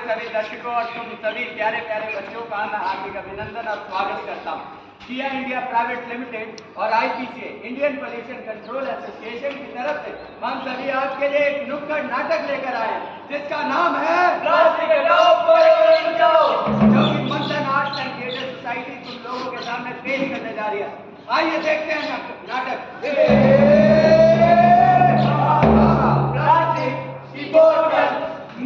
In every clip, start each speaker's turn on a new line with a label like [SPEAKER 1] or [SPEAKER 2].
[SPEAKER 1] सभी दर्शकों और तुम सभी प्यारे प्यारे बच्चों का मैं हार्दिक अभिनंदन और स्वागत करता हूँ। किया इंडिया प्राइवेट लिमिटेड और IPCA Indian pollution control association की तरफ से हम सभी आपके लिए एक नुक्कड़ नाटक लेकर आए जिसका नाम है प्लास्टिक हटाओ पर्यावरण बचाओ, जो कि मंथन आर्ट्स एंड थिएटर सोसाइटी तुम लोगों के सामने पेश करने जा रही है। आइए देखते हैं नाटक। प्लास्टिक की बोतल,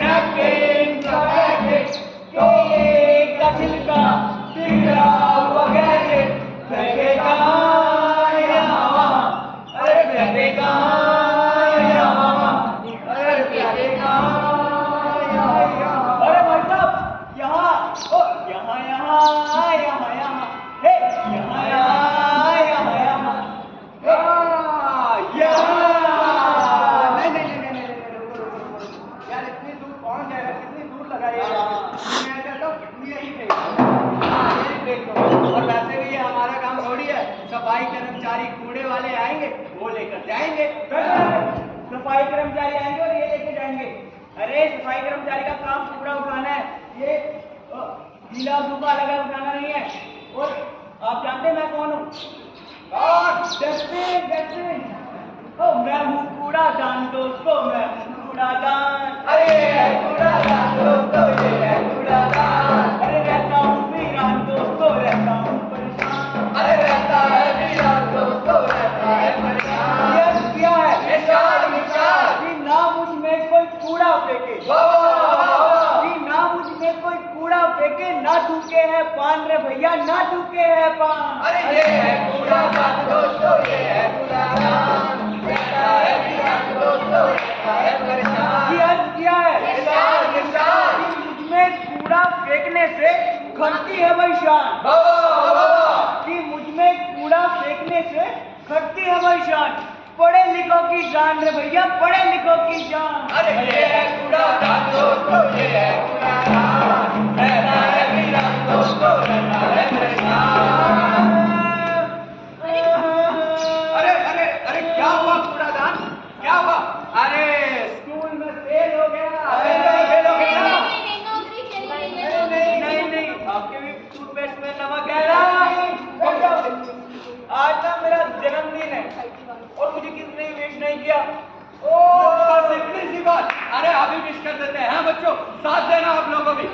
[SPEAKER 1] नैपकिन का पैकेट, केले का छिलका, बिगड़ा हुआ गैजेट, फेंकेगा यहाँ वहाँ, अरे फेंकेगा यहाँ वहाँ, अरे फेंकेगा यहाँ। अरे भाई साहब यहाँ, ओ यहाँ यहाँ यहाँ यहाँ, हे यहाँ यहाँ यहाँ यहाँ, और वैसे भी ये हमारा काम थोड़ी है, सफाई कर्मचारी कूड़े वाले आएंगे वो लेकर जाएंगे।
[SPEAKER 2] सफाई कर्मचारी आएंगे और ये लेके जाएंगे। अरे सफाई कर्मचारी का काम कूड़ा उठाना है, ये गीला और सूखा अलग अलग उठाना नहीं है। और आप जानते हैं मैं कौन हूँ? Dustbin dustbin. ओ मैं हूँ कूड़ादान दोस्तों, मैं हूँ कूड़ादान।
[SPEAKER 1] अरे कूड़ादान दोस्तों, ये है कूड़ादान।
[SPEAKER 2] अरे रहता हूँ वीरान दोस्तों, रहता हूँ परेशान।
[SPEAKER 1] अरे रहता है वीरान दोस्तों, रहता है परेशान।
[SPEAKER 2] ये क्या है?
[SPEAKER 1] मिसाल मिसाल
[SPEAKER 2] कि ना मुझ में कोई कूड़ा फेंके, कि ना मुझ में कोई कूड़ा फेंके, ना थूके है पान रे भैया, ना थूके है पान।
[SPEAKER 1] अरे ये है कूड़ादान दोस्तों, ये है कूड़ादान। रहता है वीरान दोस्तों, रहता है परेशान।
[SPEAKER 2] ये अर्थ क्या है?
[SPEAKER 1] मिसाल मिसाल
[SPEAKER 2] कि मुझ में कूड़ा फेंकने से घटती है भाई शान, कि मुझ में कूड़ा फेंकने से घटती है भाई शान। पढ़े लिखों की शान रे भैया, पढ़े लिखों की शान।
[SPEAKER 1] अरे ये है कूड़ादान दोस्तों, ये है कूड़ादान। रहता है वीरान दोस्तों, रहता है परेशान। अरे अरे अरे क्या हुआ कूड़ादान, क्या हुआ? अरे स्कूल में फेल हो गया। फेल हो गया?
[SPEAKER 2] नहीं, आपके भी टूथपेस्ट में नमक है। आज ना मेरा जन्मदिन है और मुझे किसी ने विश नहीं किया।
[SPEAKER 1] सिंपली सी बात। अरे अभी विश कर देते हैं बच्चों, साथ देना आप लोगों भी।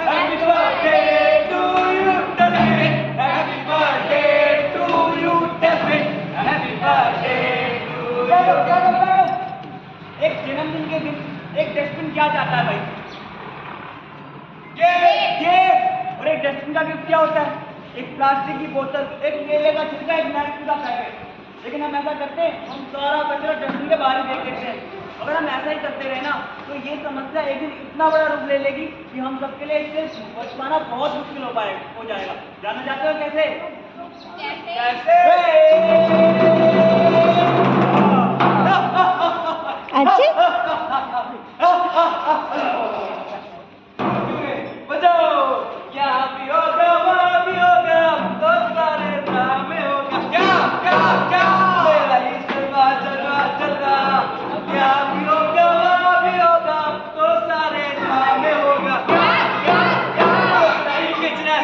[SPEAKER 1] Happy birthday to you, Desmond. Happy birthday to you, Desmond. Happy birthday to you.
[SPEAKER 2] एक जन्मदिन के दिन एक डस्टबिन क्या चाहता है भाई? गिफ्ट। और एक डस्टबिन का गिफ्ट क्या होता है? एक प्लास्टिक की बोतल, एक केले का छिलका, एक नैपकिन का पैकेट। लेकिन हम ऐसा करते हैं, हम सारा कचरा डस्टबिन के बाहर ही फेंक देते हैं। अगर हम ऐसा ही करते रहे ना तो ये समस्या एक दिन इतना बड़ा रूप ले लेगी कि हम सबके लिए इससे बच पाना बहुत मुश्किल हो जाएगा। जानना चाहते हो कैसे?
[SPEAKER 1] बजाओ, यहाँ भी होगा वहाँ भी होगा, तो सारे ड्रामे होगा। क्या क्या क्या मेरा ही चलवा चलवा चलवा, यहाँ भी होगा वहाँ भी होगा, तो सारे ड्रामे होगा। क्या क्या क्या नहीं खींचना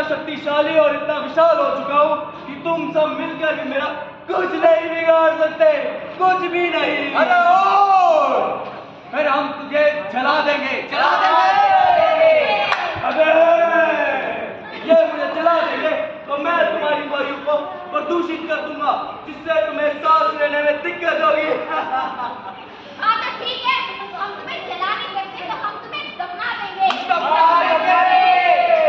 [SPEAKER 2] शक्तिशाली और इतना विशाल हो चुका हूँ कि तुम सब मिलकर भी मेरा कुछ नहीं बिगाड़ सकते, कुछ भी नहीं।
[SPEAKER 1] अरे ओ, फिर हम तुझे जला देंगे, जला देंगे।
[SPEAKER 2] अबे ये मुझे जला देंगे तो मैं तुम्हारी वायु को प्रदूषित कर दूंगा, जिससे तुम्हें सांस लेने में दिक्कत होगी।
[SPEAKER 3] हाँ तो ठीक है, हम तुम्हें जला नहीं सकते तो हम तुम्हें दफना देंगे।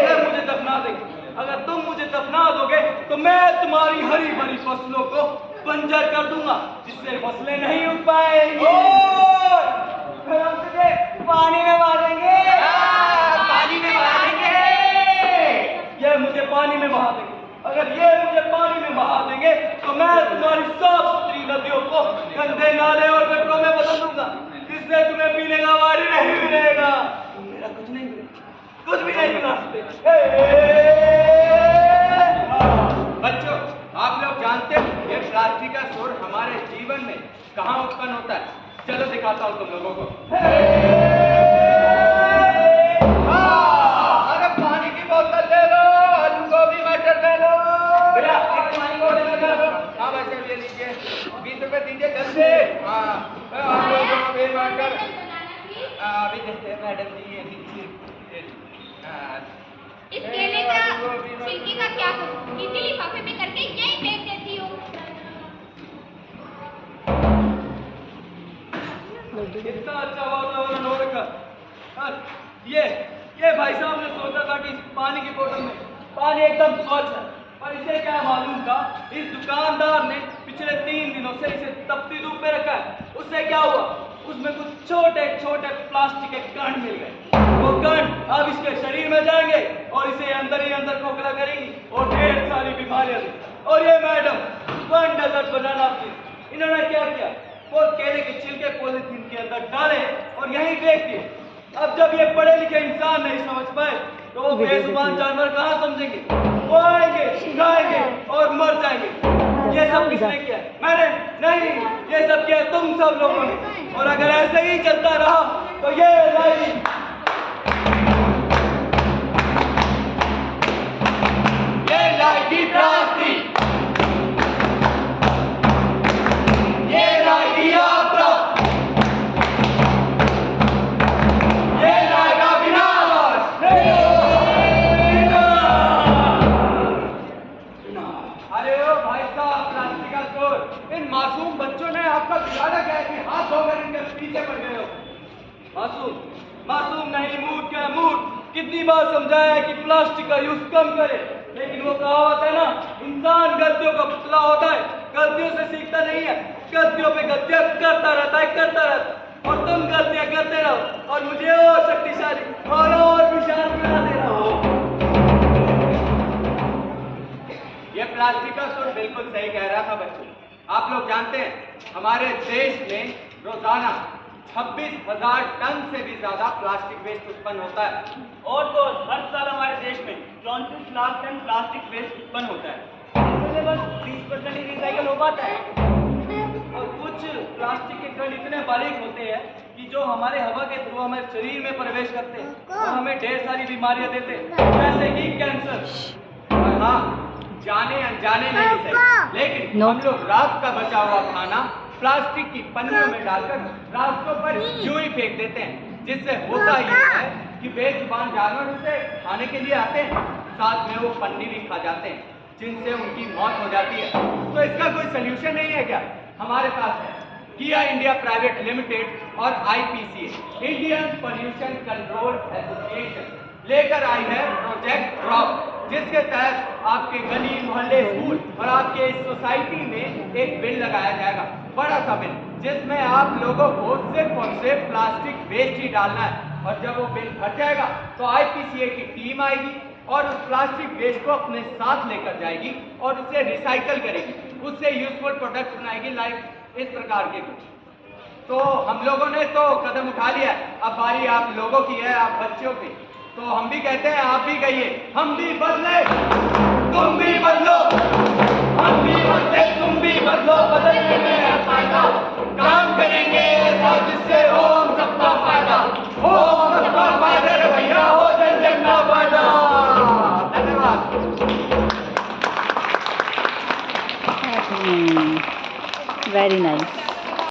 [SPEAKER 2] ये मुझे दफना देंगे। अगर तुम मुझे दफना दोगे तो मैं तुम्हारी हरी भरी फसलों को बंजर कर दूंगा, जिससे फसलें नहीं उग पाएंगी। फिर हम तुझे पानी में मारेंगे।
[SPEAKER 1] पानी में मारेंगे।
[SPEAKER 2] ये मुझे पानी में बहा देंगे। अगर ये मुझे पानी में बहा देंगे तो मैं तुम्हारी साफ सुथरी नदियों को गंदे नाले और गटरों में बदल दूंगा, जिससे तुम्हें पीने का पानी नहीं मिलेगा। तुम मेरा कुछ नहीं मिलेगा, कुछ भी नहीं मिला सकते।
[SPEAKER 1] बच्चों, आप लोग जानते हो ये प्लास्टिक का शोर हमारे जीवन में कहाँ उत्पन्न होता है? चलो दिखाता हूँ तुम लोगों को। अरे पानी की बोतल ले लो, आलू गोभी मटर ले लो। हाँ वैसे ये लीजिए, 20 रुपए दीजिए जल्दी। हाँ आलू गोभी मटर अभी देते हैं मैडम जी, ये लीजिए।
[SPEAKER 3] इस केले का छिलके का क्या करूं? इसी लिफाफे में करके यहीं फेंक देती हूँ।
[SPEAKER 2] कितना अच्छा वातावरण हो रखा। हाँ, ये भाई साहब ने सोचा था कि इस पानी की बोतल में पानी एकदम स्वच्छ है, पर इसे क्या मालूम था, इस दुकानदार ने पिछले 3 दिनों से इसे तपती धूप में रखा है। उससे क्या हुआ, उसमें कुछ छोटे छोटे प्लास्टिक के कण मिल गए। वो कण अब इसके शरीर में जाएंगे और इसे अंदर ही अंदर खोखला करेंगी और ढेर सारी बीमारियां देंगी। और ये मैडम 1 डजन बनाना प्लीज, इन्होंने क्या किया, वो केले के छिलके पॉलीथीन के अंदर डाले और यहीं फेंक दिए। अब जब ये पढ़े लिखे इंसान नहीं समझ पाए तो वो बेजुबान जानवर कहाँ समझेंगे? वो आएंगे, खाएंगे और मर जाएंगे। ये सब किसने किया? मैंने नहीं, ये सब किया तुम सब लोगों ने। और अगर ऐसे ही चलता रहा तो ये लाइन
[SPEAKER 1] लाइटी प्लास्टिक, ये लाइटी आपदा, ये लाएगा विनाश। अरे ओ भाई साहब, प्लास्टिक का शोर, इन मासूम बच्चों ने आपका बिगाड़ा क्या है कि हाथ धोकर इनके पीछे पड़ गए हो?
[SPEAKER 2] मासूम नहीं, मूर्ख क्या मूर्ख। कितनी बार समझाया है कि प्लास्टिक का यूज कम करे, लेकिन वो कहावत है ना, इंसान गलतियों का पुतला होता है, गलतियों से सीखता नहीं है, गलतियों पे गलतियां करता रहता है। और तुम गलतियां करते रहो और मुझे और शक्तिशाली और विशाल बना दे रहा हो।
[SPEAKER 1] ये प्लास्टिक का शोर बिल्कुल सही कह रहा था बच्चों। आप लोग जानते हैं हमारे देश में रोजाना 26,000 टन से भी ज्यादा प्लास्टिक वेस्ट उत्पन्न होता है।
[SPEAKER 2] और तो हर साल हमारे देश में 34 लाख टन प्लास्टिक वेस्ट उत्पन्न होता है, इसमें बस 20% ही रिसाइकल हो पाता है। और कुछ प्लास्टिक के कण इतने बारीक होते हैं कि जो हमारे हवा के थ्रू हमारे शरीर में प्रवेश करते हैं और हमें ढेर सारी बीमारियां देते हैं, जैसे कि कैंसर।
[SPEAKER 1] और हाँ, जाने अनजाने में ही सही, लेकिन हम लोग रात का बचा हुआ खाना प्लास्टिक की पन्नियों में डालकर रास्तों पर यूं ही फेंक देते हैं, जिससे होता ये है कि बेजुबान जानवर उसे खाने के लिए आते हैं, साथ में वो पन्नी भी खा जाते हैं, जिनसे उनकी मौत हो जाती है। तो इसका कोई सल्यूशन नहीं है क्या? हमारे पास है किया इंडिया प्राइवेट लिमिटेड और IPCA, Indian pollution control association लेकर आई है प्रोजेक्ट ड्रॉप, जिसके तहत आपके गली मोहल्ले स्कूल और आपके इस सोसाइटी में एक बिल लगाया जाएगा, बड़ा सा बिल, जिसमें आप लोगों को सिर्फ और सिर्फ प्लास्टिक वेस्ट ही डालना है। और जब वो बिल भर जाएगा तो IPCA की टीम आएगी और उस प्लास्टिक वेस्ट को अपने साथ लेकर जाएगी और उसे रिसाइकल करेगी, उससे यूजफुल प्रोडक्ट बनाएगी, लाइक इस प्रकार के कुछ। तो हम लोगों ने तो कदम उठा लिया, अब बारी आप लोगों की है, आप बच्चों की। तो हम भी कहते हैं, आप भी कहिए, हम भी बदले, तुम भी बदलो, हम भी बदले, तुम भी बदलो, बदलने में है फायदा, काम करेंगे ऐसा जिससे हो हम सबका फायदा, हो हम सबका फायदा रे भैया, हो जन जन का फायदा। धन्यवाद।
[SPEAKER 4] Very nice.